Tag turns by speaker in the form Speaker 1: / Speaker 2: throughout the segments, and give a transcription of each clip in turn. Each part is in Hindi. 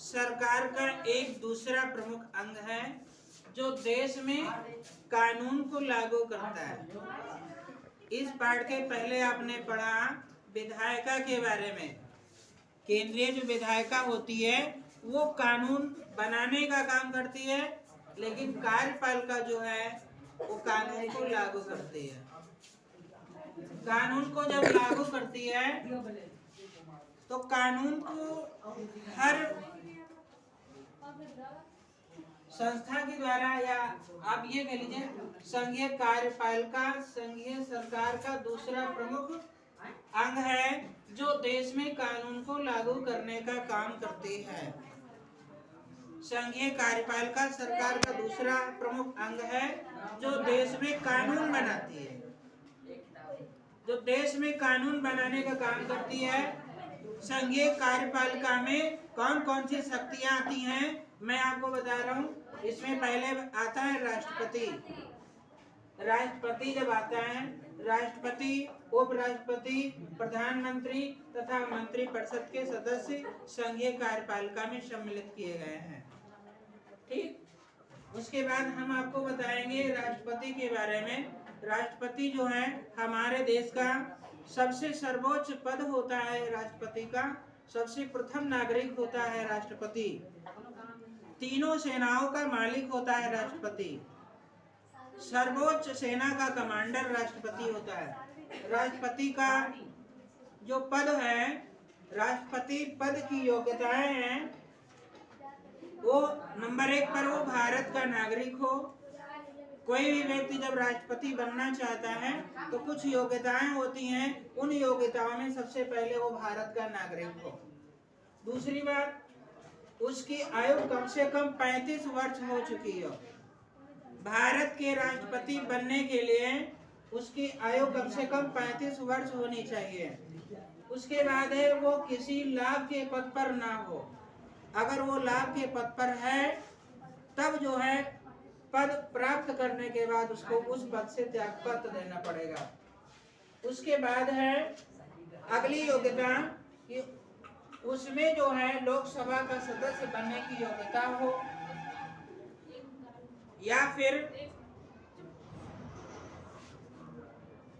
Speaker 1: सरकार का एक दूसरा प्रमुख अंग है जो देश में कानून को लागू करता है। इस पाठ के पहले आपने पढ़ा विधायिका के बारे में। केंद्रीय जो विधायिका होती है वो कानून बनाने का काम करती है, लेकिन कार्यपालिका जो है वो कानून को लागू करती है। कानून को जब लागू करती है तो कानून को हर संस्था के द्वारा, या आप ये कह लीजिए संघीय कार्यपालिका संघीय सरकार का दूसरा प्रमुख अंग है जो देश में कानून को लागू करने का काम करती है। संघीय कार्यपालिका सरकार का दूसरा प्रमुख अंग है जो देश में कानून बनाती है, जो देश में कानून बनाने का काम करती है। संघीय कार्यपालिका में कौन कौन सी शक्तियां आती हैं मैं आपको बता रहा हूं। इसमें पहले आता है राष्ट्रपति। राष्ट्रपति जब आता है, राष्ट्रपति, उपराष्ट्रपति, प्रधानमंत्री तथा मंत्रिपरिषद के सदस्य संघीय कार्यपालिका में सम्मिलित किए गए हैं। ठीक, उसके बाद हम आपको बताएंगे राष्ट्रपति के बारे में। राष्ट्रपति जो है हमारे देश का सबसे सर्वोच्च पद होता है। राष्ट्रपति का सबसे प्रथम नागरिक होता है राष्ट्रपति। तीनों सेनाओं का मालिक होता है राष्ट्रपति। सर्वोच्च सेना का कमांडर राष्ट्रपति होता है। राष्ट्रपति का जो पद है, राष्ट्रपति पद की योग्यताएं हैं वो नंबर 1 पर वो भारत का नागरिक हो। कोई भी व्यक्ति जब राष्ट्रपति बनना चाहता है तो कुछ योग्यताएं होती हैं, उन योग्यताओं में सबसे पहले वो भारत का नागरिक हो। दूसरी बात, उसकी आयु कम से कम 35 वर्ष हो चुकी हो। भारत के राष्ट्रपति बनने के लिए उसकी आयु कम से कम 35 वर्ष होनी चाहिए। उसके बाद है वो किसी लाभ के पद पर ना हो। अगर वो लाभ के पद पर है तब जो है पद प्राप्त करने के बाद उसको उस पद से त्यागपत्र देना पड़ेगा। उसके बाद है अगली योग्यता कि उसमें जो है लोकसभा का सदस्य बनने की योग्यता हो, या फिर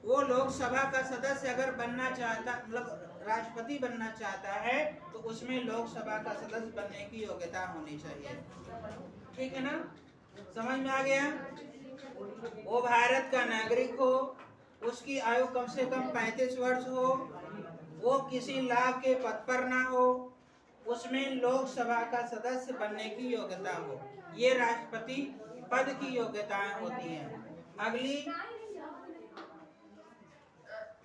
Speaker 1: वो लोकसभा का सदस्य अगर बनना चाहता, मतलब राष्ट्रपति बनना चाहता है तो उसमें लोकसभा का सदस्य बनने की योग्यता होनी चाहिए। ठीक है ना, समझ में आ गया। वो भारत का नागरिक हो, उसकी आयु कम से कम 35 वर्ष हो, वो किसी लाभ के पद पर ना हो, उसमें लोकसभा का सदस्य बनने की योग्यता हो। ये राष्ट्रपति पद की योग्यताएं होती हैं।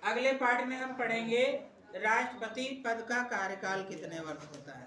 Speaker 1: अगले पाठ में हम पढ़ेंगे राष्ट्रपति पद का कार्यकाल कितने वर्ष होता है।